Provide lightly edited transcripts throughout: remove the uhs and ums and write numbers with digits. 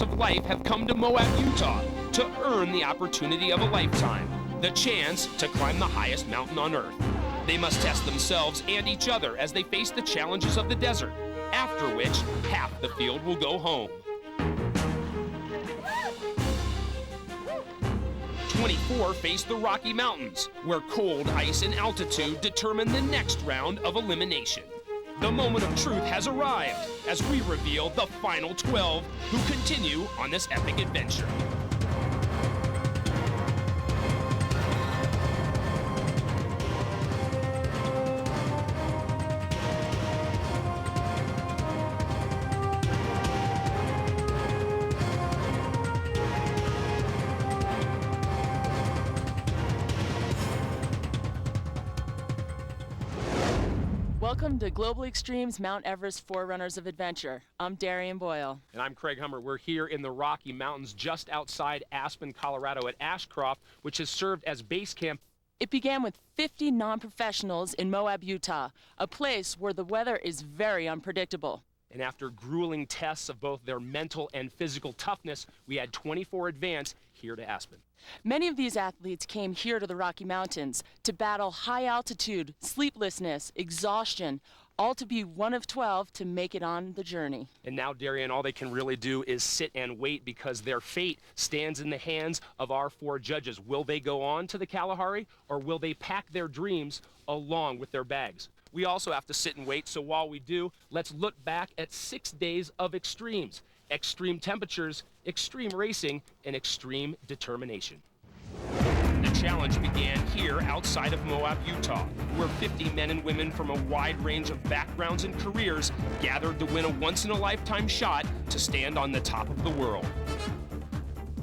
of life have come to Moab, Utah to earn the opportunity of a lifetime, the chance to climb the highest mountain on earth. They must test themselves and each other as they face the challenges of the desert, after which half the field will go home. 24 face the Rocky Mountains, where cold, ice, and altitude determine the next round of elimination. The moment of truth has arrived as we reveal the final 12 who continue on this epic adventure. Welcome to Global Extremes Mount Everest Forerunners of Adventure. I'm Darian Boyle. And I'm Craig Hummer. We're here in the Rocky Mountains just outside Aspen, Colorado at Ashcroft, which has served as base camp. It began with 50 non-professionals in Moab, Utah, a place where the weather is very unpredictable. And after grueling tests of both their mental and physical toughness, we had 24 advance here to Aspen. Many of these athletes came here to the Rocky Mountains to battle high altitude, sleeplessness, exhaustion, all to be one of 12 to make it on the journey. And now, Darian, all they can really do is sit and wait because their fate stands in the hands of our 4 judges. Will they go on to the Kalahari, or will they pack their dreams along with their bags? We also have to sit and wait, so while we do, let's look back at 6 days of extremes. Extreme temperatures, extreme racing, and extreme determination. The challenge began here outside of Moab, Utah, where 50 men and women from a wide range of backgrounds and careers gathered to win a once-in-a-lifetime shot to stand on the top of the world.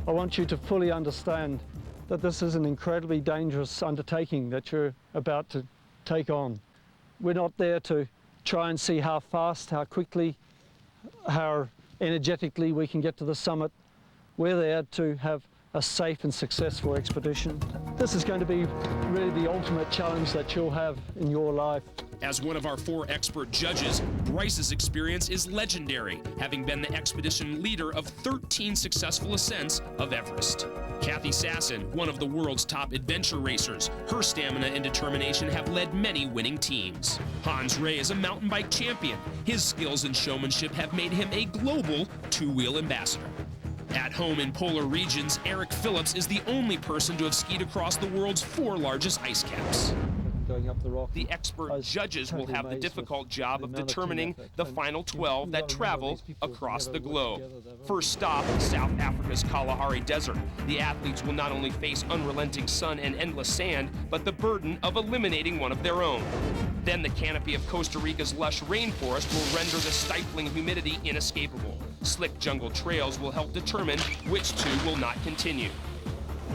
I want you to fully understand that this is an incredibly dangerous undertaking that you're about to take on. We're not there to try and see how fast, how quickly, how energetically we can get to the summit. We're there to have a safe and successful expedition. This is going to be really the ultimate challenge that you'll have in your life. As one of our 4 expert judges, Bryce's experience is legendary, having been the expedition leader of 13 successful ascents of Everest. Kathy Sasson, one of the world's top adventure racers, her stamina and determination have led many winning teams. Hans Ray is a mountain bike champion. His skills and showmanship have made him a global 2-wheel ambassador. At home in polar regions, Eric Phillips is the only person to have skied across the world's 4 largest ice caps. Going up the rock. The expert judges will have the difficult job of determining the final 12 that travel across the globe. First stop, South Africa's Kalahari Desert. The athletes will not only face unrelenting sun and endless sand, but the burden of eliminating one of their own. Then the canopy of Costa Rica's lush rainforest will render the stifling humidity inescapable. Slick jungle trails will help determine which 2 will not continue.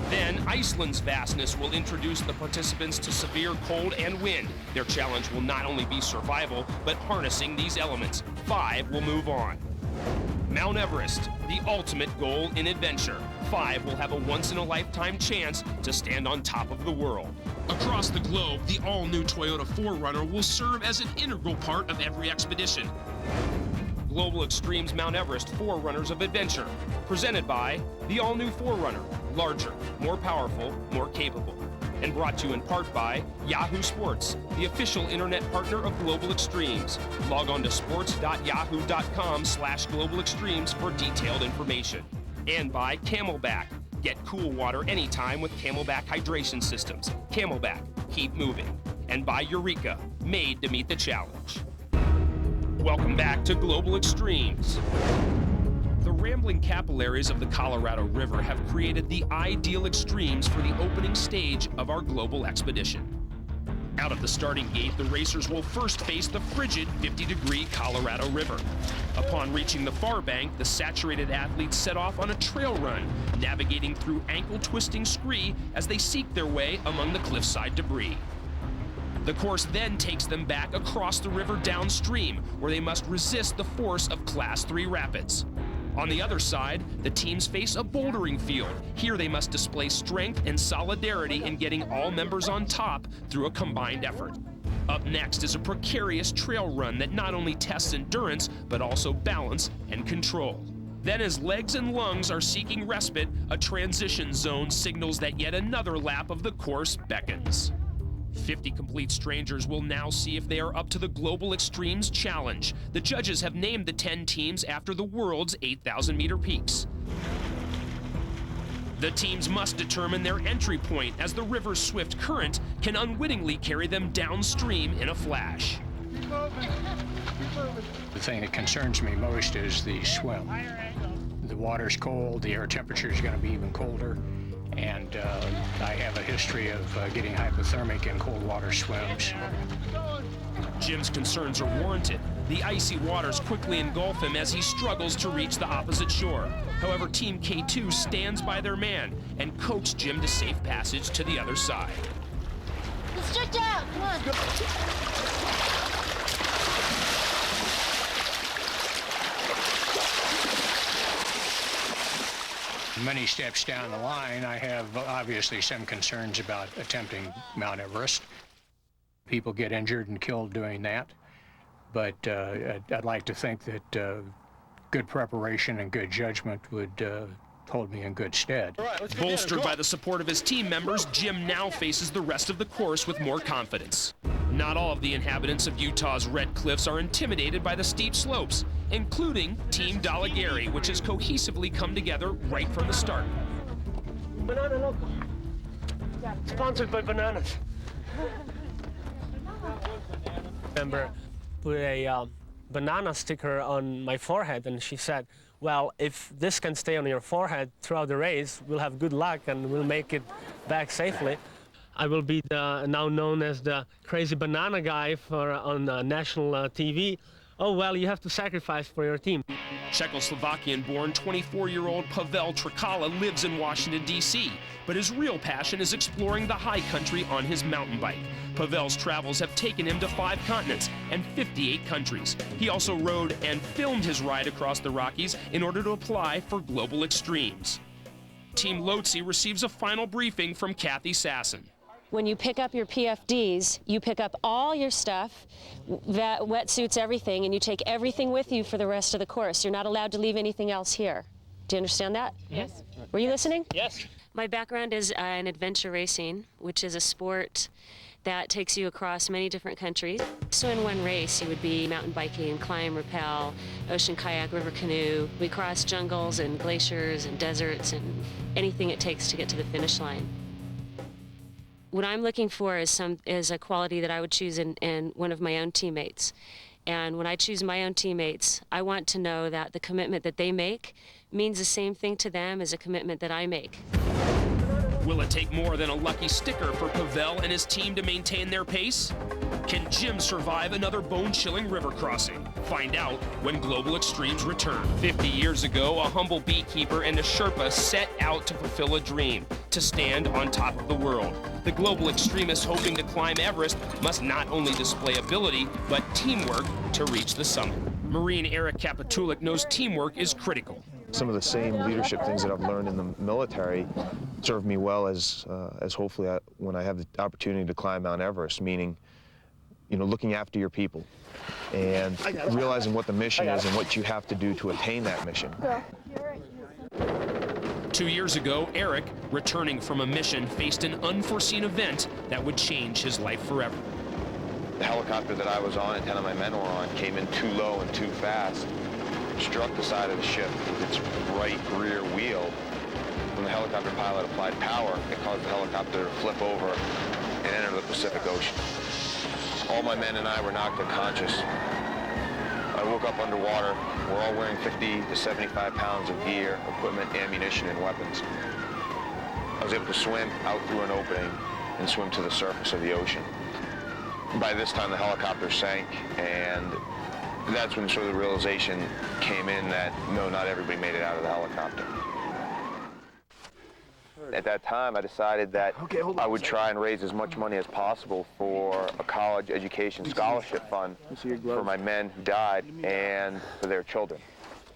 Then, Iceland's vastness will introduce the participants to severe cold and wind. Their challenge will not only be survival, but harnessing these elements. 5 will move on. Mount Everest, the ultimate goal in adventure. 5 will have a once-in-a-lifetime chance to stand on top of the world. Across the globe, the all-new Toyota 4Runner will serve as an integral part of every expedition. Global Extremes Mount Everest 4Runners of Adventure, presented by the all-new 4Runner, larger, more powerful, more capable. And brought to you in part by Yahoo Sports, the official internet partner of Global Extremes. Log on to sports.yahoo.com/Global Extremes for detailed information. And by Camelback. Get cool water anytime with Camelback hydration systems. Camelback, keep moving. And by Eureka, made to meet the challenge. Welcome back to Global Extremes. The rambling capillaries of the Colorado River have created the ideal extremes for the opening stage of our global expedition. Out of the starting gate, the racers will first face the frigid 50-degree Colorado River. Upon reaching the far bank, the saturated athletes set off on a trail run, navigating through ankle-twisting scree as they seek their way among the cliffside debris. The course then takes them back across the river downstream, where they must resist the force of Class 3 rapids. On the other side, the teams face a bouldering field. Here they must display strength and solidarity in getting all members on top through a combined effort. Up next is a precarious trail run that not only tests endurance, but also balance and control. Then, as legs and lungs are seeking respite, a transition zone signals that yet another lap of the course beckons. 50 complete strangers will now see if they are up to the Global Extremes Challenge. The judges have named the 10 teams after the world's 8,000-meter peaks. The teams must determine their entry point, as the river's swift current can unwittingly carry them downstream in a flash. Keep moving. Keep moving. The thing that concerns me most is the swim. The water's cold, the air temperature is going to be even colder, and I have a history of getting hypothermic in cold water swims. Jim's concerns are warranted. The icy waters quickly engulf him as he struggles to reach the opposite shore. However, Team K2 stands by their man and coaxes Jim to safe passage to the other side. Stretch out, come on. Many steps down the line, I have obviously some concerns about attempting Mount Everest. People get injured and killed doing that, but I'd like to think that good preparation and good judgment would hold me in good stead. Right, bolstered by the support of his team members, Jim now faces the rest of the course with more confidence. Not all of the inhabitants of Utah's Red Cliffs are intimidated by the steep slopes, including Team Dalagary, which has cohesively come together right from the start. Banana Loco. Sponsored by bananas. Remember, put a banana sticker on my forehead, and she said, well, if this can stay on your forehead throughout the race, we'll have good luck and we'll make it back safely. I will be now known as the crazy banana guy on national TV. Oh, well, you have to sacrifice for your team. Czechoslovakian-born 24-year-old Pavel Trkala lives in Washington, D.C., but his real passion is exploring the high country on his mountain bike. Pavel's travels have taken him to 5 continents and 58 countries. He also rode and filmed his ride across the Rockies in order to apply for Global Extremes. Team Lhotse receives a final briefing from Kathy Sasson. When you pick up your PFDs, you pick up all your stuff, wetsuits, everything, and you take everything with you for the rest of the course. You're not allowed to leave anything else here. Do you understand that? Yes. Were you listening? Yes. My background is in adventure racing, which is a sport that takes you across many different countries. So in one race, you would be mountain biking, climb, rappel, ocean kayak, river canoe. We cross jungles and glaciers and deserts and anything it takes to get to the finish line. What I'm looking for is a quality that I would choose in one of my own teammates. And when I choose my own teammates, I want to know that the commitment that they make means the same thing to them as a commitment that I make. Will it take more than a lucky sticker for Pavel and his team to maintain their pace? Can Jim survive another bone-chilling river crossing? Find out when Global Extremes return. 50 years ago, a humble beekeeper and a Sherpa set out to fulfill a dream, to stand on top of the world. The global extremist hoping to climb Everest must not only display ability, but teamwork to reach the summit. Marine Eric Kapitulik knows teamwork is critical. Some of the same leadership things that I've learned in the military serve me well as hopefully when I have the opportunity to climb Mount Everest, meaning, you know, looking after your people and realizing what the mission is and what you have to do to attain that mission. 2 years ago, Eric, returning from a mission, faced an unforeseen event that would change his life forever. The helicopter that I was on and 10 of my men were on came in too low and too fast, struck the side of the ship with its right rear wheel. When the helicopter pilot applied power, it caused the helicopter to flip over and enter the Pacific Ocean. All my men and I were knocked unconscious. I woke up underwater. We're all wearing 50 to 75 pounds of gear, equipment, ammunition, and weapons. I was able to swim out through an opening and swim to the surface of the ocean. By this time, the helicopter sank, and that's when sort of the realization came in that, no, not everybody made it out of the helicopter. At that time, I decided that I would try and raise as much money as possible for a college education scholarship fund for my men who died and for their children.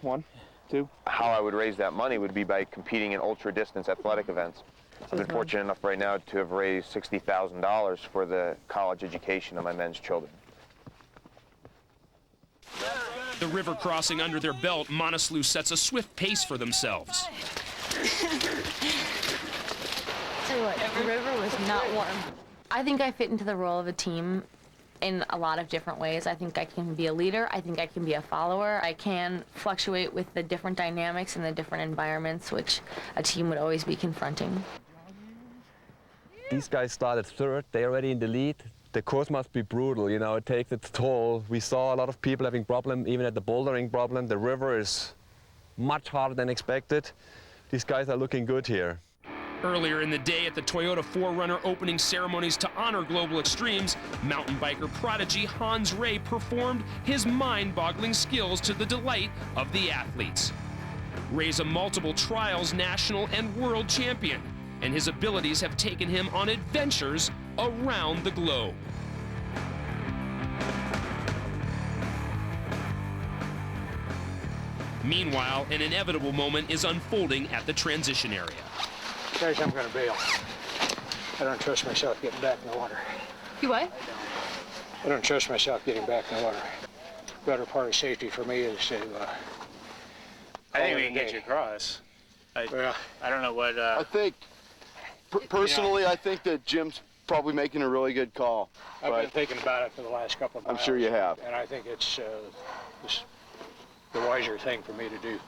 1, 2. How I would raise that money would be by competing in ultra-distance athletic events. I've been fortunate enough right now to have raised $60,000 for the college education of my men's children. The river crossing under their belt, Manaslu sets a swift pace for themselves. Tell you what, the river was not warm. I think I fit into the role of a team in a lot of different ways. I think I can be a leader. I think I can be a follower. I can fluctuate with the different dynamics and the different environments which a team would always be confronting. These guys started third. They're already in the lead. The course must be brutal, you know, it takes its toll. We saw a lot of people having problems, even at the bouldering problem. The river is much harder than expected. These guys are looking good here. Earlier in the day at the Toyota 4Runner opening ceremonies to honor Global Extremes, mountain biker prodigy Hans Ray performed his mind-boggling skills to the delight of the athletes. Ray's a multiple trials national and world champion, and his abilities have taken him on adventures around the globe. Meanwhile, an inevitable moment is unfolding at the transition area. Guys, I'm going to bail. I don't trust myself getting back in the water. You what? I don't trust myself getting back in the water. Better part of safety for me is to. I think we can get you across. I don't know what. I think, personally, I think that Jim's probably making a really good call. I've been thinking about it for the last couple of miles. I'm sure you have. And I think it's the wiser thing for me to do.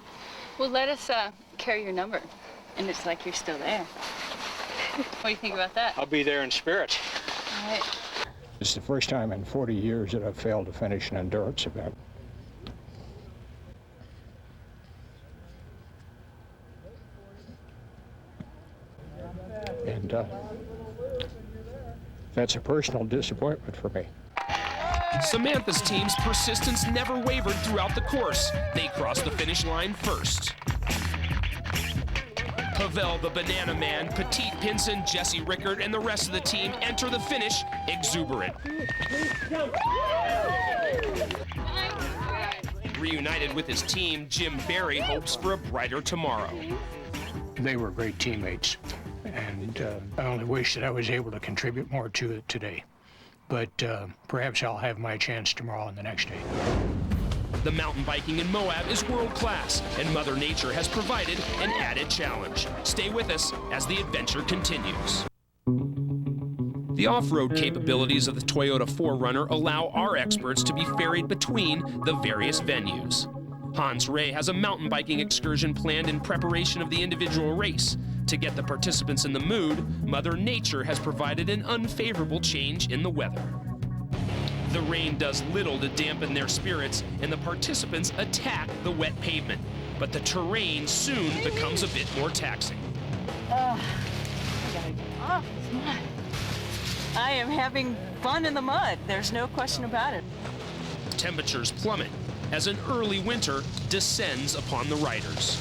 Well, let us carry your number. And it's like you're still there. What do you think about that? I'll be there in spirit. All right. It's the first time in 40 years that I've failed to finish an endurance event. And that's a personal disappointment for me. Samantha's team's persistence never wavered throughout the course. They crossed the finish line first. Pavel the Banana Man, Petit Pinson, Jesse Rickard, and the rest of the team enter the finish exuberant. Reunited with his team, Jim Barry hopes for a brighter tomorrow. They were great teammates, and I only wish that I was able to contribute more to it today. But perhaps I'll have my chance tomorrow and the next day. The mountain biking in Moab is world-class, and Mother Nature has provided an added challenge. Stay with us as the adventure continues. The off-road capabilities of the Toyota 4Runner allow our experts to be ferried between the various venues. Hans Ray has a mountain biking excursion planned in preparation of the individual race. To get the participants in the mood, Mother Nature has provided an unfavorable change in the weather. The rain does little to dampen their spirits, and the participants attack the wet pavement. But the terrain soon becomes a bit more taxing. I gotta get off this mud. I am having fun in the mud. There's no question about it. Temperatures plummet as an early winter descends upon the riders.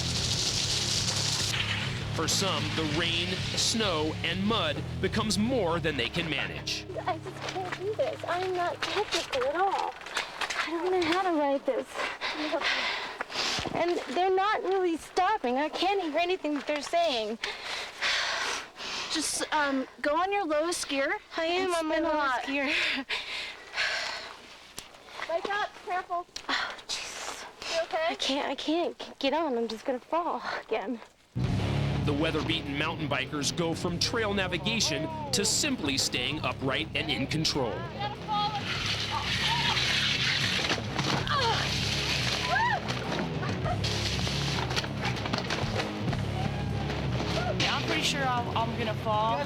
For some, the rain, snow, and mud becomes more than they can manage. I just can't do this. I'm not technical at all. I don't know how to ride this. And they're not really stopping. I can't hear anything that they're saying. Just go on your lowest gear. I am on my lowest gear. Wake up, careful. Oh, Jesus. You okay? I can't get on. I'm just gonna fall again. The weather-beaten mountain bikers go from trail navigation to simply staying upright and in control. I'm pretty sure I'm gonna fall.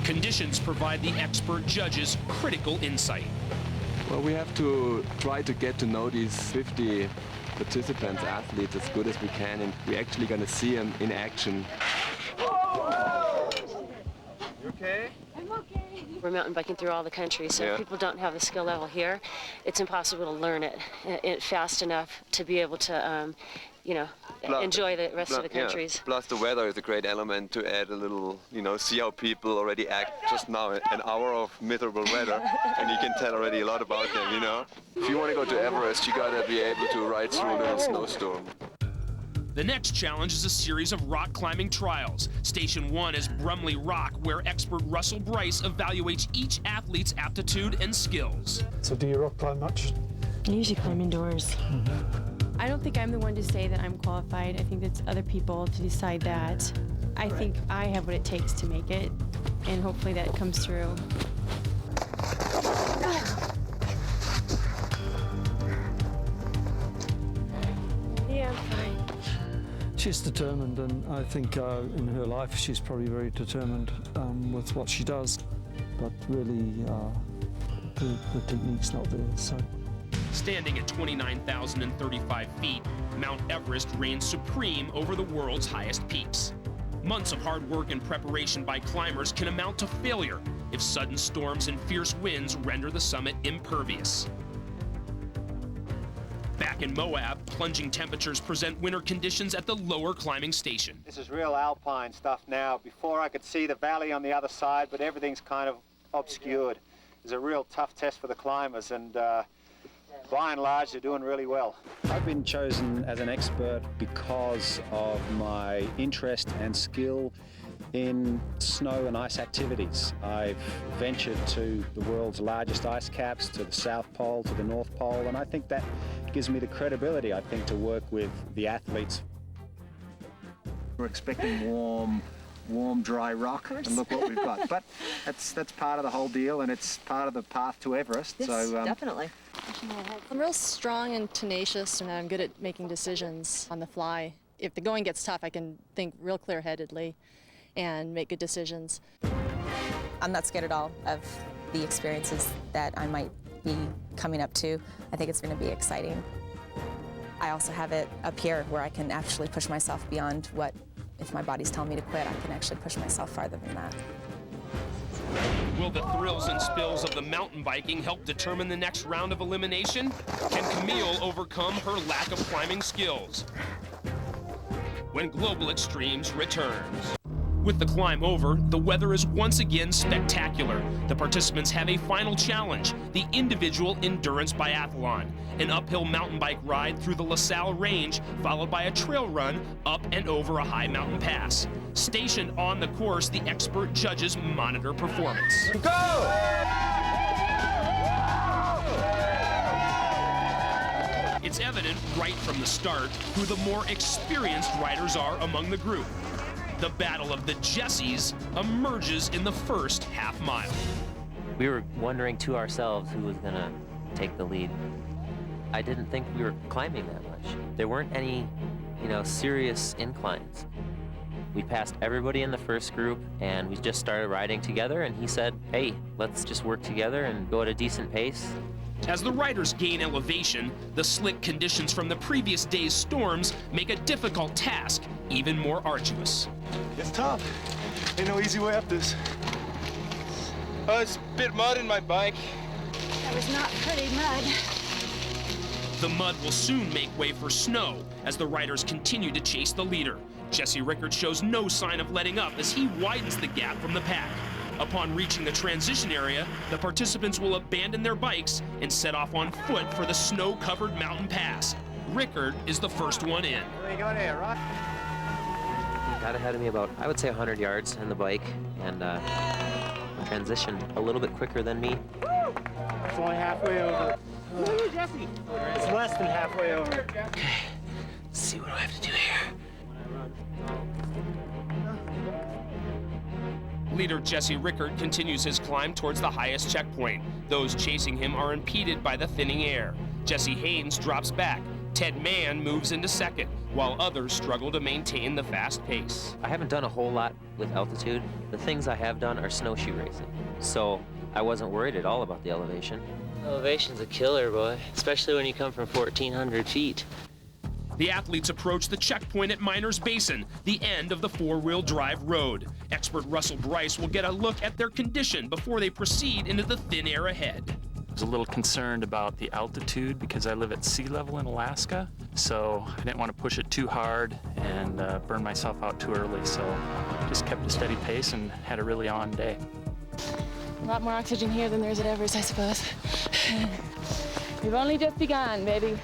Conditions provide the expert judges critical insight. Well, we have to try to get to know these 50 participants, athletes, as good as we can, and we're actually going to see them in action. You okay? I'm okay. We're mountain biking through all the country, so if people don't have the skill level here, it's impossible to learn it fast enough to be able to, enjoy the rest of the countries. Yeah. Plus the weather is a great element to add a little, see how people already act just now. An hour of miserable weather, and you can tell already a lot about them, If you want to go to Everest, you got to be able to ride through a little snowstorm. The next challenge is a series of rock climbing trials. Station 1 is Brumley Rock, where expert Russell Bryce evaluates each athlete's aptitude and skills. So do you rock climb much? I usually climb indoors. I don't think I'm the one to say that I'm qualified. I think it's other people to decide that. I think I have what it takes to make it, and hopefully that comes through. Yeah, I'm fine. She's determined, and I think in her life she's probably very determined with what she does. But really, the technique's not there. So. Standing at 29,035 feet, Mount Everest reigns supreme over the world's highest peaks. Months of hard work and preparation by climbers can amount to failure if sudden storms and fierce winds render the summit impervious. Back in Moab, plunging temperatures present winter conditions at the lower climbing station. This is real alpine stuff now. Before I could see the valley on the other side, but everything's kind of obscured. It's a real tough test for the climbers, and by and large, they're doing really well. I've been chosen as an expert because of my interest and skill in snow and ice activities. I've ventured to the world's largest ice caps, to the South Pole, to the North Pole, and I think that gives me the credibility, I think, to work with the athletes. We're expecting warm, dry rock, and look what we've got. But that's part of the whole deal, and it's part of the path to Everest. Yes, so, definitely. I'm real strong and tenacious, and I'm good at making decisions on the fly. If the going gets tough, I can think real clear-headedly and make good decisions. I'm not scared at all of the experiences that I might be coming up to. I think it's going to be exciting. I also have it up here where I can actually push myself beyond what, if my body's telling me to quit, I can actually push myself farther than that. Will the thrills and spills of the mountain biking help determine the next round of elimination? Can Camille overcome her lack of climbing skills? When Global Extremes returns. With the climb over, the weather is once again spectacular. The participants have a final challenge, the individual endurance biathlon, an uphill mountain bike ride through the La Salle Range, followed by a trail run up and over a high mountain pass. Stationed on the course, the expert judges monitor performance. Go! It's evident right from the start who the more experienced riders are among the group. The battle of the Jessies emerges in the first half mile. We were wondering to ourselves who was gonna take the lead. I didn't think we were climbing that much. There weren't any, serious inclines. We passed everybody in the first group, and we just started riding together, and he said, hey, let's just work together and go at a decent pace. As the riders gain elevation, the slick conditions from the previous day's storms make a difficult task even more arduous. It's tough. Ain't no easy way up this. Oh, it's a bit mud in my bike. That was not pretty mud. The mud will soon make way for snow as the riders continue to chase the leader. Jesse Rickard shows no sign of letting up as he widens the gap from the pack. Upon reaching the transition area, the participants will abandon their bikes and set off on foot for the snow-covered mountain pass. Rickard is the first one in. Where are you going here, Rock? He got ahead of me about, I would say, 100 yards in the bike, and transitioned a little bit quicker than me. It's only halfway over. Jesse! It's less than halfway over. Okay, let's see what I have to do here. Leader Jesse Rickard continues his climb towards the highest checkpoint. Those chasing him are impeded by the thinning air. Jesse Haynes drops back. Ted Mann moves into second, while others struggle to maintain the fast pace. I haven't done a whole lot with altitude. The things I have done are snowshoe racing, so I wasn't worried at all about the elevation. Elevation's a killer, boy, especially when you come from 1,400 feet. The athletes approach the checkpoint at Miners Basin, the end of the four-wheel drive road. Expert Russell Bryce will get a look at their condition before they proceed into the thin air ahead. I was a little concerned about the altitude because I live at sea level in Alaska, so I didn't want to push it too hard and burn myself out too early, so just kept a steady pace and had a really on day. A lot more oxygen here than there is at Everest, I suppose. We've only just begun, baby.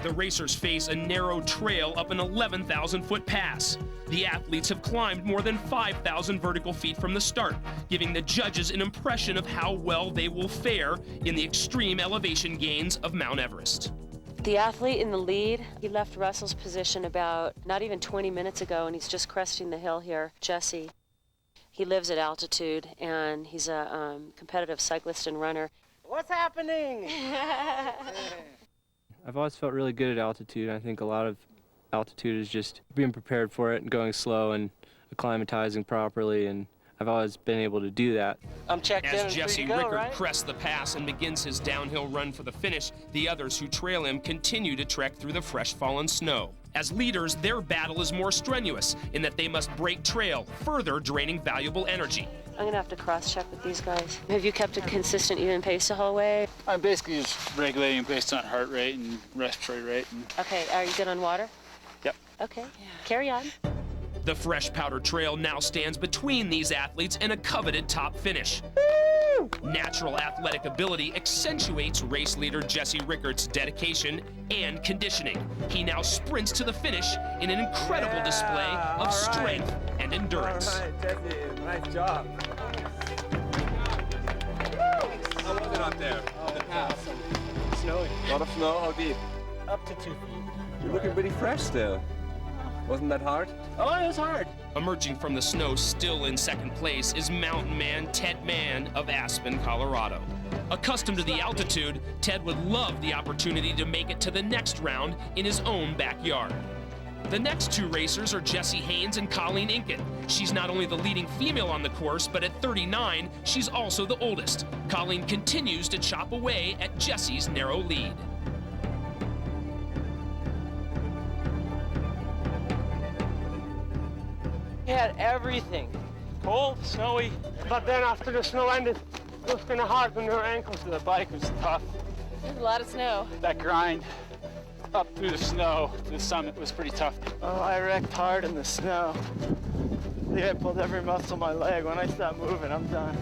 The racers face a narrow trail up an 11,000-foot pass. The athletes have climbed more than 5,000 vertical feet from the start, giving the judges an impression of how well they will fare in the extreme elevation gains of Mount Everest. The athlete in the lead, he left Russell's position about not even 20 minutes ago, and he's just cresting the hill here. Jesse, he lives at altitude, and he's a competitive cyclist and runner. What's happening? I've always felt really good at altitude. I think a lot of altitude is just being prepared for it and going slow and acclimatizing properly, and I've always been able to do that. I'm checked in As and Jesse free to go, Rickard right? crests the pass and begins his downhill run for the finish, the others who trail him continue to trek through the fresh fallen snow. As leaders, their battle is more strenuous in that they must break trail, further draining valuable energy. I'm gonna have to cross-check with these guys. Have you kept a consistent, even pace the whole way? I'm basically just regulating based on heart rate and respiratory rate. Okay, are you good on water? Yep. Okay, carry on. The fresh powder trail now stands between these athletes and a coveted top finish. Natural athletic ability accentuates race leader Jesse Rickard's dedication and conditioning. He now sprints to the finish in an incredible display of strength and endurance. All right, Jesse, nice job. How was it up there? The pass? Snowy. A lot of snow, how deep? Up to 2 feet. You're looking pretty fresh still. Wasn't that hard? Oh, it was hard. Emerging from the snow still in second place is mountain man Ted Mann of Aspen, Colorado. Accustomed to the altitude, Ted would love the opportunity to make it to the next round in his own backyard. The next two racers are Jessie Haynes and Colleen Inken. She's not only the leading female on the course, but at 39, she's also the oldest. Colleen continues to chop away at Jessie's narrow lead. We had everything. Cold, snowy, but then after the snow ended, it was kind of hard on your ankles. The bike was tough. There's a lot of snow. That grind up through the snow to the summit was pretty tough. Oh, I wrecked hard in the snow. I think I pulled every muscle in my leg. When I stop moving, I'm done.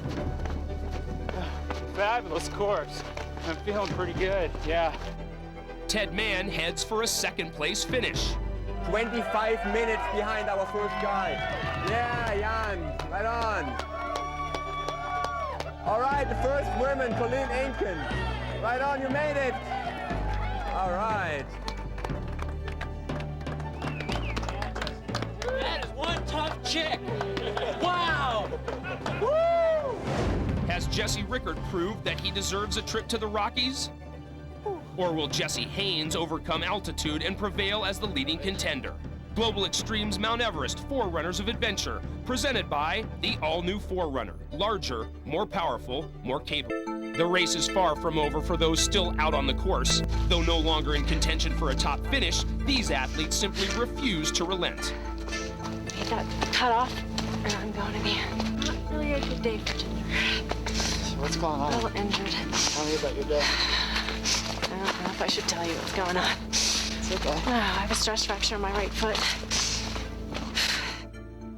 Fabulous course. I'm feeling pretty good, yeah. Ted Mann heads for a second place finish. 25 minutes behind our first guy. Yeah, Jan, right on. All right, the first woman, Colleen Inken. Right on, you made it. All right. That is one tough chick. Wow. Woo! Has Jesse Rickard proved that he deserves a trip to the Rockies? Or will Jesse Haynes overcome altitude and prevail as the leading contender? Global Extremes Mount Everest, Forerunners of Adventure, presented by the all-new Forerunner. Larger, more powerful, more capable. The race is far from over for those still out on the course. Though no longer in contention for a top finish, these athletes simply refuse to relent. He got cut off, and I'm going to be not really a good day for Ginger. So what's going on? A little injured. Tell me about your day. I don't know if I should tell you what's going on. It's okay. I have a stress fracture in my right foot.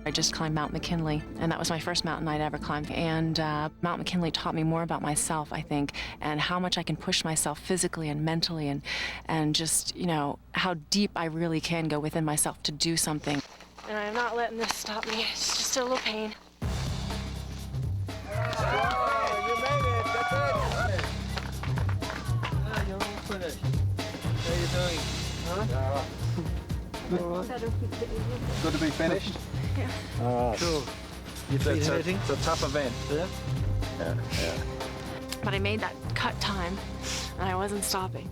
I just climbed Mount McKinley, and that was my first mountain I'd ever climbed. And Mount McKinley taught me more about myself, I think, and how much I can push myself physically and mentally, and just, you know, how deep I really can go within myself to do something. And I'm not letting this stop me. It's just a little pain. Oh, you made it. That's it. You're all finished. How are you doing? Huh? Good to be finished. Yeah. Cool. You feel It's anything? a tough event. Yeah? Yeah. But I made that cut time, and I wasn't stopping.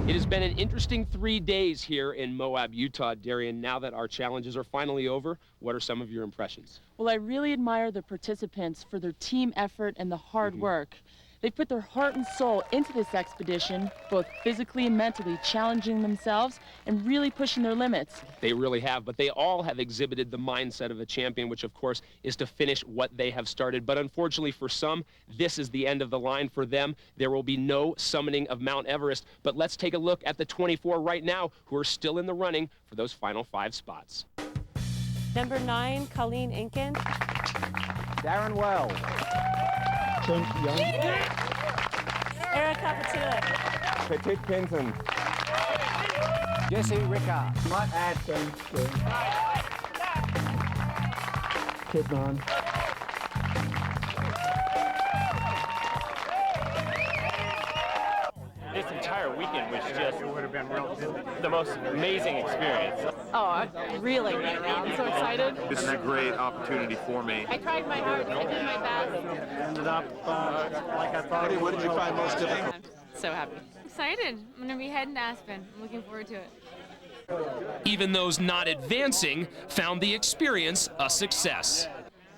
It has been an interesting 3 days here in Moab, Utah, Darian. Now that our challenges are finally over, what are some of your impressions? Well, I really admire the participants for their team effort and the hard work. They've put their heart and soul into this expedition, both physically and mentally, challenging themselves and really pushing their limits. They really have, but they all have exhibited the mindset of a champion, which of course is to finish what they have started. But unfortunately for some, this is the end of the line for them. There will be no summiting of Mount Everest. But let's take a look at the 24 right now who are still in the running for those final 5 spots. Number 9, Colleen Inken. Darren Wells. Trent Young. Erica Petula. Petit Pinson. Jesse Rickard. Mike Aspen. Kidman. This entire weekend was just the most amazing experience. Oh, really right now. I'm so excited. This is a great opportunity for me. I tried my hardest. I did my best. Ended up like I thought. What did you find most difficult? I'm so happy. Excited. I'm going to be heading to Aspen. I'm looking forward to it. Even those not advancing found the experience a success.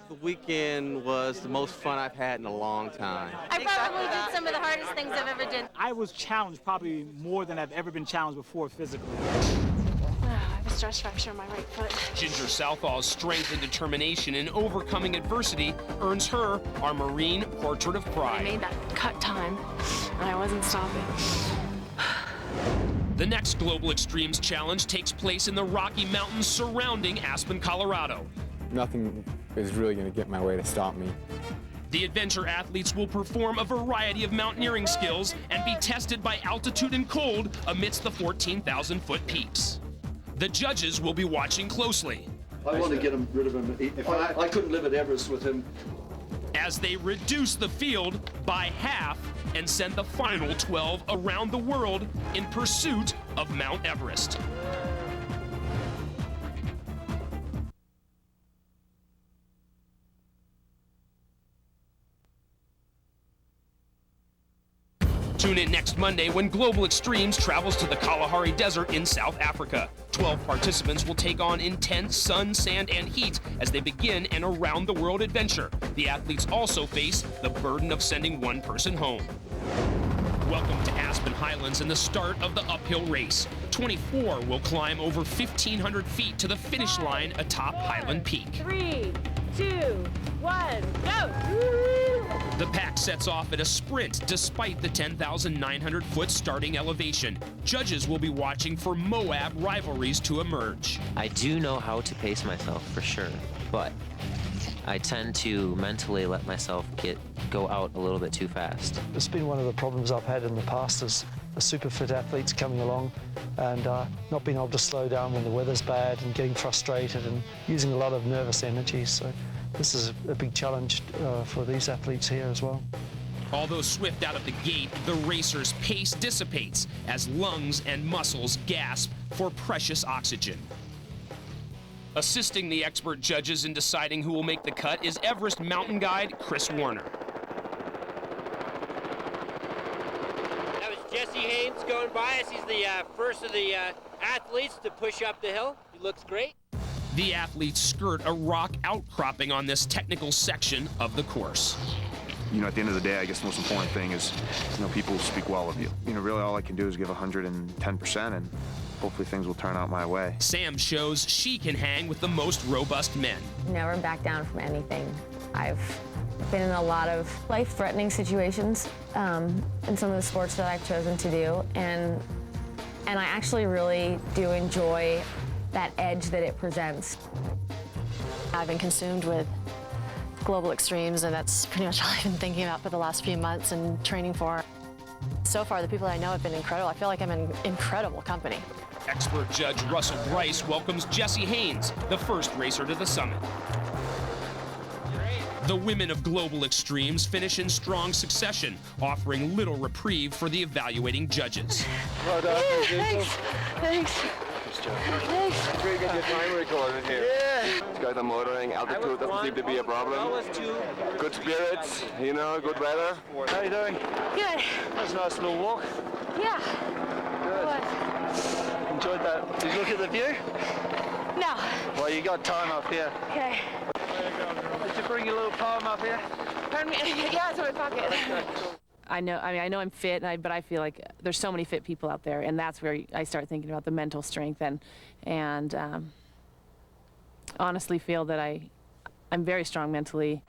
The weekend was the most fun I've had in a long time. I probably did some of the hardest things I've ever done. I was challenged probably more than I've ever been challenged before physically. I have a stress fracture on my right foot. Ginger Southall's strength and determination in overcoming adversity earns her our Marine Portrait of I Pride. made that cut time, and I wasn't stopping. The next Global Extremes Challenge takes place in the Rocky Mountains surrounding Aspen, Colorado. Nothing is really going to get my way to stop me. The adventure athletes will perform a variety of mountaineering skills and be tested by altitude and cold amidst the 14,000-foot peaks. The judges will be watching closely. I want to get rid of him. If I couldn't live at Everest with him. As they reduce the field by half and send the final 12 around the world in pursuit of Mount Everest. Tune in next Monday when Global Extremes travels to the Kalahari Desert in South Africa. 12 participants will take on intense sun, sand, and heat as they begin an around-the-world adventure. The athletes also face the burden of sending one person home. Welcome to Aspen Highlands and the start of the uphill race. 24 will climb over 1,500 feet to the finish line atop Highland Peak. 3, 2, 1, go! The pack sets off at a sprint despite the 10,900-foot starting elevation. Judges will be watching for Moab rivalries to emerge. I do know how to pace myself for sure, but I tend to mentally let myself go out a little bit too fast. It's been one of the problems I've had in the past is the super fit athletes coming along and not being able to slow down when the weather's bad and getting frustrated and using a lot of nervous energy. So this is a big challenge for these athletes here as well. Although swift out of the gate, the racer's pace dissipates as lungs and muscles gasp for precious oxygen. Assisting the expert judges in deciding who will make the cut is Everest mountain guide Chris Warner. That was Jesse Haynes going by us. He's the first of the athletes to push up the hill. He looks great. The athletes skirt a rock outcropping on this technical section of the course. You know, at the end of the day, I guess the most important thing is, you know, people speak well of you. You know, really all I can do is give 110% and hopefully things will turn out my way. Sam shows she can hang with the most robust men. Never back down from anything. I've been in a lot of life-threatening situations in some of the sports that I've chosen to do, and I actually really do enjoy that edge that it presents. I've been consumed with Global Extremes, and that's pretty much all I've been thinking about for the last few months and training for. So far, the people I know have been incredible. I feel like I'm in incredible company. Expert judge Russell Bryce welcomes Jesse Haynes, the first racer to the summit. The women of Global Extremes finish in strong succession, offering little reprieve for the evaluating judges. Well done. Thanks. Thanks. It's really good your time recorded here. Yeah. These guys are motoring, altitude doesn't seem to be a problem. Good spirits, you know, good weather. How you doing? Good. That's a nice little walk. Yeah. Good. Enjoyed that. Did you look at the view? No. Well, you got time up here. Okay. Did you bring your little poem up here? Pardon me? Yeah, it's in my pocket. I know I'm fit, but I feel like there's so many fit people out there, and that's where I start thinking about the mental strength and honestly feel that I'm very strong mentally.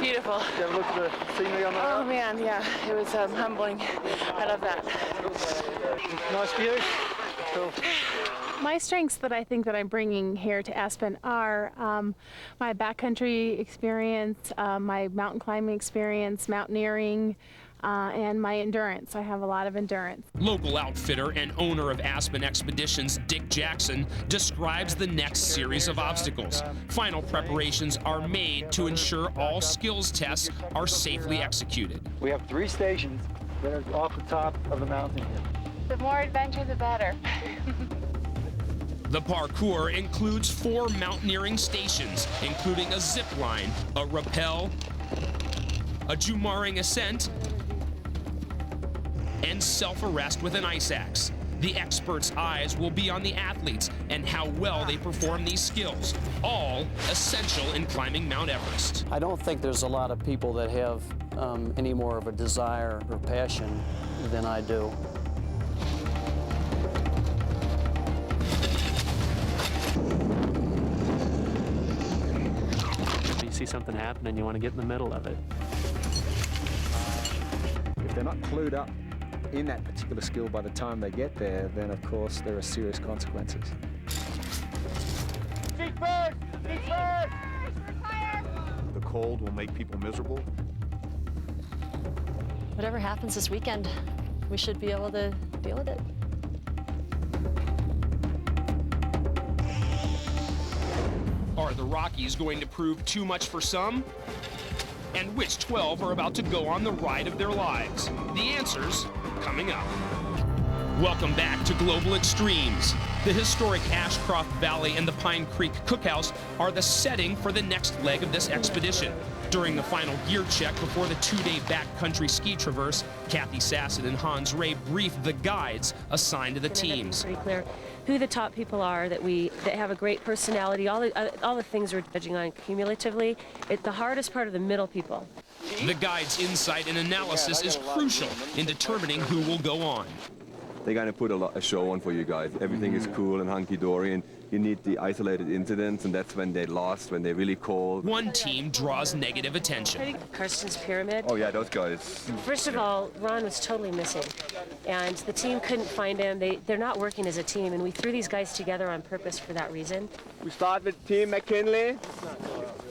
Beautiful. Did you have a look at the scenery on the road? Oh man, yeah, it was humbling. I love that. Nice view. Cool. My strengths that I think that I'm bringing here to Aspen are my backcountry experience, my mountain climbing experience, mountaineering, and my endurance. I have a lot of endurance. Local outfitter and owner of Aspen Expeditions, Dick Jackson, describes the next series of obstacles. Final preparations are made to ensure all skills tests are safely executed. We have 3 stations that are off the top of the mountain here. The more adventure, the better. The parkour includes 4 mountaineering stations, including a zip line, a rappel, a Jumaring ascent, and self-arrest with an ice axe. The experts' eyes will be on the athletes and how well they perform these skills, all essential in climbing Mount Everest. I don't think there's a lot of people that have any more of a desire or passion than I do. You see something happen and you want to get in the middle of it. If they're not clued up in that particular skill by the time they get there, then of course there are serious consequences. Feet first! Feet first! The cold will make people miserable. Whatever happens this weekend, we should be able to deal with it. Are the Rockies going to prove too much for some? And which 12 are about to go on the ride of their lives? The answers coming up. Welcome back to Global Extremes. The historic Ashcroft Valley and the Pine Creek Cookhouse are the setting for the next leg of this expedition. During the final gear check before the 2-day backcountry ski traverse, Kathy Sassett and Hans Ray briefed the guides assigned to the teams. Pretty clear who the top people are that have a great personality. All the things we're judging on cumulatively. The hardest part of the middle people. The guide's insight and analysis is crucial in determining who will go on. They're going to put a show on for you guys. Everything is cool and hunky-dory, and you need the isolated incidents, and that's when they're lost, when they're really cold. One team draws negative attention. Karsten's Pyramid. Oh yeah, those guys. First of all, Ron was totally missing, and the team couldn't find him. They're not working as a team, and we threw these guys together on purpose for that reason. We start with Team McKinley.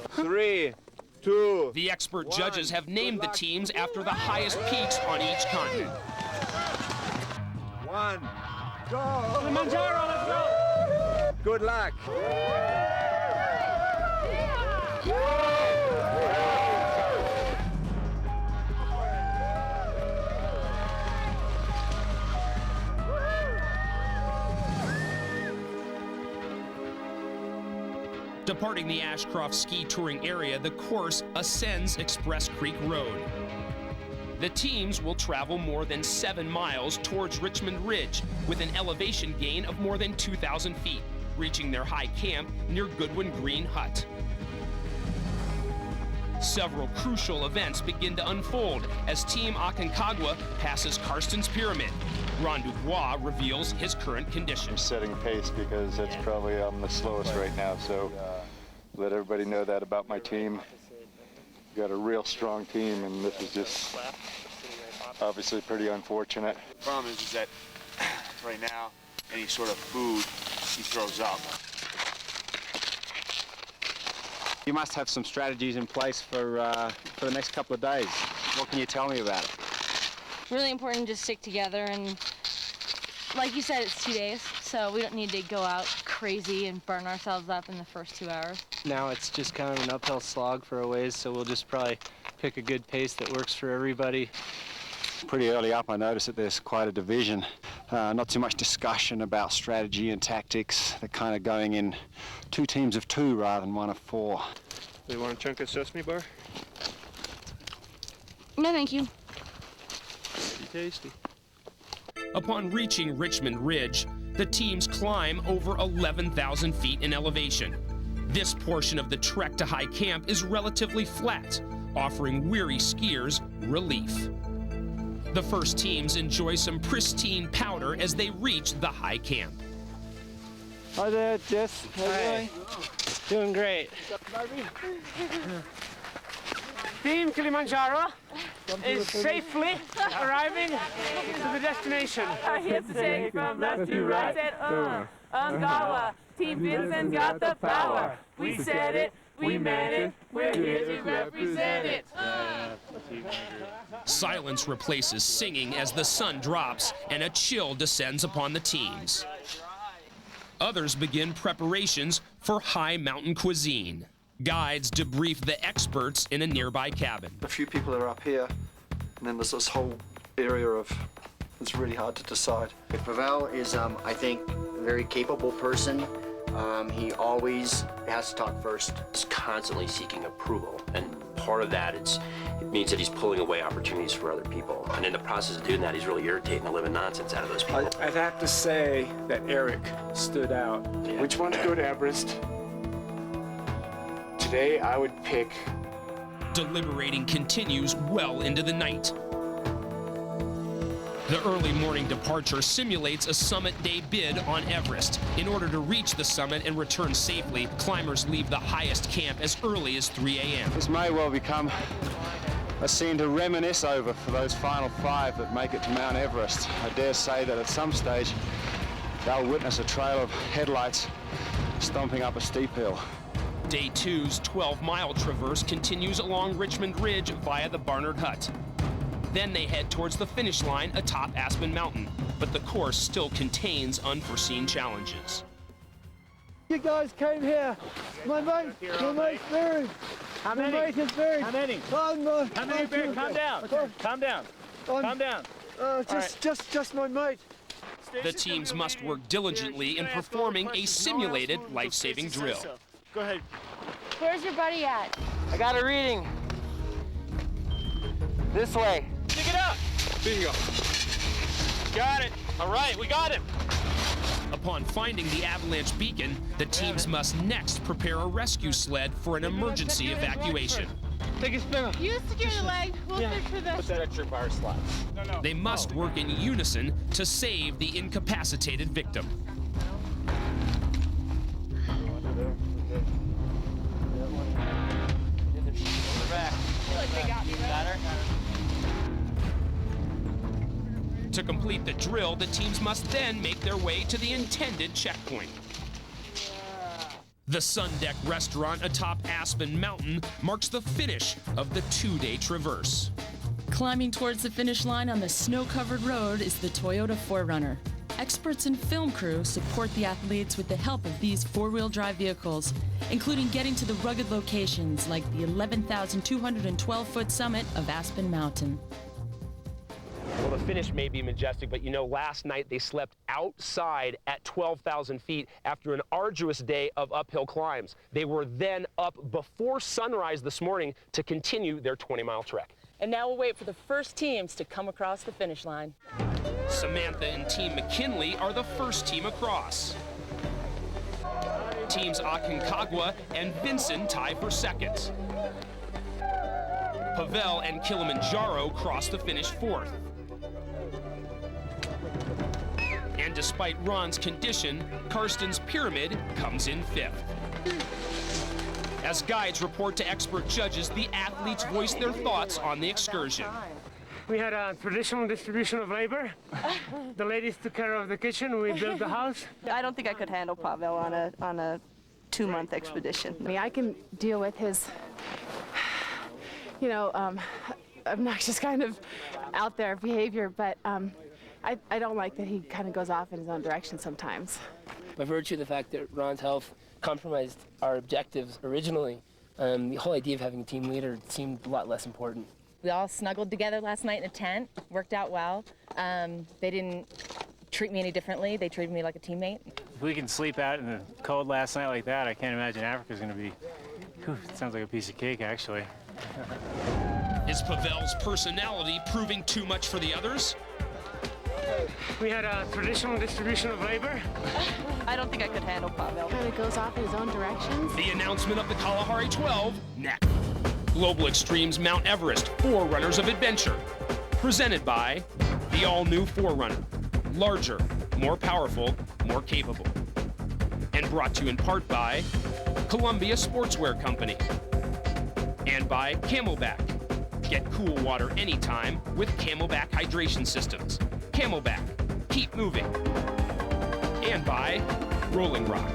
3, 2. The expert judges have named the teams after the highest peaks on each continent. 1, go! Kilimanjaro, let's go! Good luck! Departing the Ashcroft ski touring area, the course ascends Express Creek Road. The teams will travel more than 7 miles towards Richmond Ridge with an elevation gain of more than 2,000 feet, reaching their high camp near Goodwin Green Hut. Several crucial events begin to unfold as Team Aconcagua passes Karsten's Pyramid. Ron Dubois reveals his current condition. I'm setting pace because that's probably the slowest right now, so let everybody know that about my team. Got a real strong team, and this is just obviously pretty unfortunate. The problem is that right now, any sort of food he throws up. You must have some strategies in place for the next couple of days. What can you tell me about it? Really important to stick together, and like you said, it's 2 days, so we don't need to go out crazy and burn ourselves up in the first 2 hours. Now it's just kind of an uphill slog for a ways, so we'll just probably pick a good pace that works for everybody. Pretty early up, I noticed that there's quite a division. Not too much discussion about strategy and tactics. They're kind of going in 2 teams of 2 rather than 1 of 4. Do you want a chunk of sesame bar? No, thank you. Tasty. Upon reaching Richmond Ridge, the teams climb over 11,000 feet in elevation. This portion of the trek to high camp is relatively flat, offering weary skiers relief. The first teams enjoy some pristine powder as they reach the high camp. Hi there, Jess. How are you doing? Doing great. Team Kilimanjaro is safely arriving to the destination. I hit the take from left to right. Said, Ungawa, Team Vincent got the power. We said it, We made it. We're here to represent it. Silence replaces singing as the sun drops and a chill descends upon the teams. Others begin preparations for high mountain cuisine. Guides debrief the experts in a nearby cabin. A few people are up here, and then there's this whole area of, it's really hard to decide. Pavel is, I think, a very capable person. He always has to talk first. He's constantly seeking approval, and part of that it means that he's pulling away opportunities for other people. And in the process of doing that, he's really irritating the living nonsense out of those people. I'd have to say that Eric stood out. Yeah. Which one to go to Everest? Today, I would pick... Deliberating continues well into the night. The early morning departure simulates a summit day bid on Everest. In order to reach the summit and return safely, climbers leave the highest camp as early as 3 a.m. This may well become a scene to reminisce over for those final 5 that make it to Mount Everest. I dare say that at some stage they'll witness a trail of headlights stomping up a steep hill. Day 2's 12-mile traverse continues along Richmond Ridge via the Barnard Hut. Then they head towards the finish line atop Aspen Mountain, but the course still contains unforeseen challenges. You guys came here. My mate's buried. How many? My mate is buried. How many? How many buried? Calm down. Okay. Calm down. Calm down. Just my mate. The teams must work diligently in performing a simulated life-saving drill. Go ahead. Where's your buddy at? I got a reading. This way. Pick it up. Bingo. Got it. All right, we got him. Upon finding the avalanche beacon, the teams must next prepare a rescue sled for an emergency evacuation. Take a spin. You secure the leg. We'll search for Put this. that extra bar slot. No. They must work in unison to save the incapacitated victim. To complete the drill, the teams must then make their way to the intended checkpoint. The Sun Deck restaurant atop Aspen Mountain marks the finish of the 2-day traverse. Climbing towards the finish line on the snow-covered road is the Toyota 4Runner. Experts and film crew support the athletes with the help of these four-wheel drive vehicles, including getting to the rugged locations like the 11,212-foot summit of Aspen Mountain. Well, the finish may be majestic, but you know, last night they slept outside at 12,000 feet after an arduous day of uphill climbs. They were then up before sunrise this morning to continue their 20-mile trek. And now we'll wait for the first teams to come across the finish line. Samantha and Team McKinley are the first team across. Teams Aconcagua and Vinson tie for second. Pavel and Kilimanjaro cross the finish fourth. And despite Ron's condition, Karsten's Pyramid comes in fifth. As guides report to expert judges, the athletes voice their thoughts on the excursion. We had a traditional distribution of labor. The ladies took care of the kitchen. We built the house. I don't think I could handle Pavel on a 2-month expedition. I mean, I can deal with his, obnoxious kind of out there behavior, but I don't like that he kind of goes off in his own direction sometimes. By virtue of the fact that Ron's health compromised our objectives originally, the whole idea of having a team leader seemed a lot less important. We all snuggled together last night in a tent, worked out well. They didn't treat me any differently. They treated me like a teammate. If we can sleep out in the cold last night like that, I can't imagine Africa's going to be, it sounds like a piece of cake, actually. Is Pavel's personality proving too much for the others? We had a traditional distribution of labor. I don't think I could handle Pavel. Kind of goes off in his own directions. The announcement of the Kalahari 12 next. Global Extremes Mount Everest, 4 Runners of Adventure. Presented by the all-new 4Runner. Larger, more powerful, more capable. And brought to you in part by Columbia Sportswear Company. And by Camelback. Get cool water anytime with Camelback hydration systems. Camelback, keep moving. And by Rolling Rock.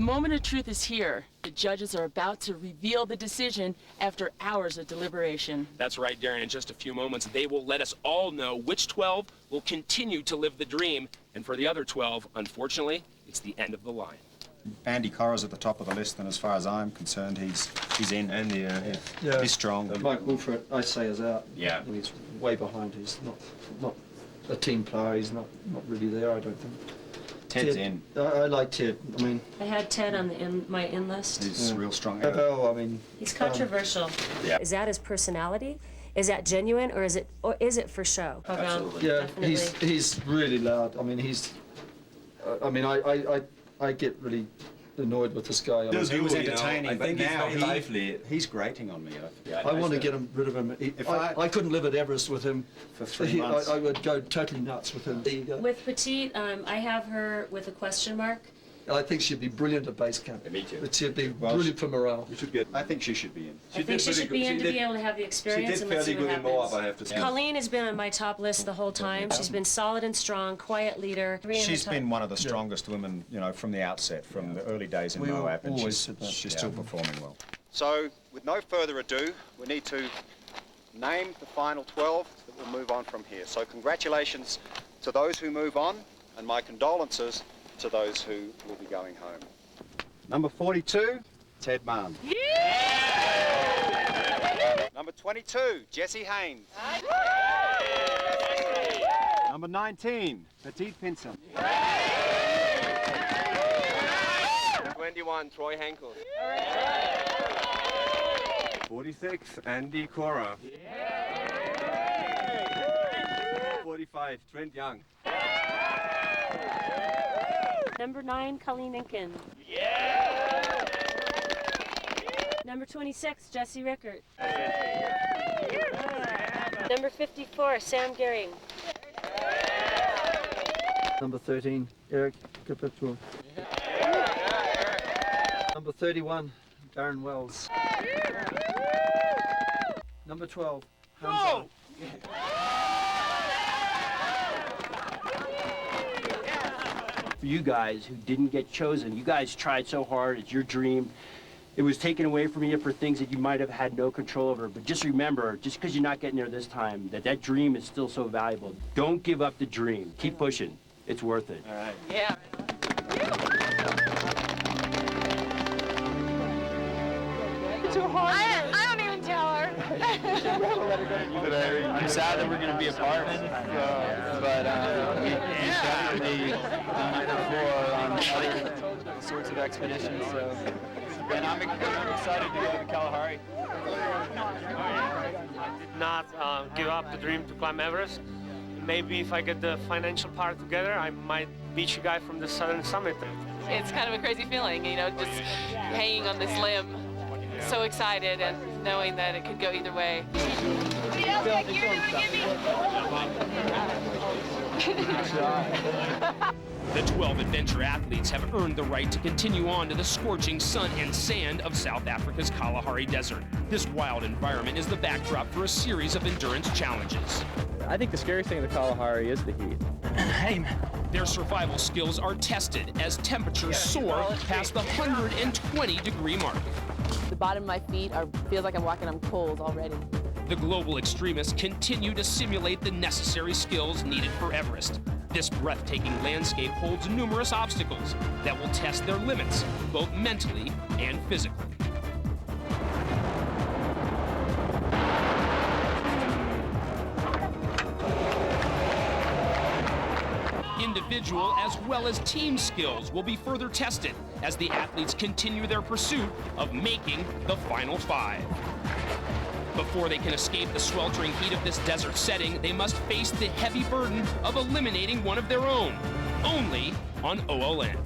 The moment of truth is here. The judges are about to reveal the decision after hours of deliberation. That's right, Darren. In just a few moments, they will let us all know which 12 will continue to live the dream. And for the other 12, unfortunately, it's the end of the line. Andy Corra's at the top of the list, and as far as I'm concerned, he's in. Andy, he's strong. Mike Wilfred, I say, is out. Yeah. He's way behind. He's not a team player. He's not really there, I don't think. Ted's in. I like Ted. I mean, I had Ted on my in list. He's real strong. Well, I mean, He's controversial. Yeah. Is that his personality? Is that genuine, or is it for show? Absolutely. Yeah, Definitely. he's really loud. I mean, I get really annoyed with this guy. He was entertaining, I but think now he's very lively. he's grating on me. I want to get rid of him. I couldn't live at Everest with him. For 3 months. I would go totally nuts with him. There you go. With Petite, I have her with a question mark. I think she'd be brilliant at base camp. Me too. She'd be brilliant for morale. I think she should be in. I think she should be in to be able to have the experience, and let's see what happens. I have to say. Colleen has been on my top list the whole time. She's been solid and strong, quiet leader. She's been one of the strongest women, from the outset, from the early days in Moab, and she's still performing well. So, with no further ado, we need to name the final 12 that will move on from here. So, congratulations to those who move on, and my condolences to those who will be going home. Number 42, Ted Mann. Number 22, Jesse Haynes. Number 19, Petite Pinson. 21, Troy Henkel. 46, Andy Corra. 45, Trent Young. Number 9, Colleen Inkin. Number 26, Jesse Rickert. Number 54, Sam Gehring. Number 13, Eric Capital. Number 31, Darren Wells. Number 12, Hamza. For you guys who didn't get chosen, you guys tried so hard, it's your dream. It was taken away from you for things that you might have had no control over, but just remember, just because you're not getting there this time, that dream is still so valuable. Don't give up the dream. Keep pushing. It's worth it. All right. Yeah. Too hard. I don't even tell her. I'm sad that we're going to be apart, but we've definitely done it before on other sorts of expeditions. So, and I'm excited to go to Kalahari. Not give up the dream to climb Everest. Maybe if I get the financial part together, I might beat you guy from the southern summit. It's kind of a crazy feeling, just hanging on this limb. So excited and knowing that it could go either way. The 12 adventure athletes have earned the right to continue on to the scorching sun and sand of South Africa's Kalahari Desert. This wild environment is the backdrop for a series of endurance challenges. I think the scariest thing in the Kalahari is the heat. Hey, man. Their survival skills are tested as temperatures soar past the 120-degree mark. The bottom of my feet feels like I'm walking on coals already. The global extremists continue to simulate the necessary skills needed for Everest. This breathtaking landscape holds numerous obstacles that will test their limits, both mentally and physically. Individual as well as team skills will be further tested as the athletes continue their pursuit of making the final 5. Before they can escape the sweltering heat of this desert setting, they must face the heavy burden of eliminating one of their own, only on OLN.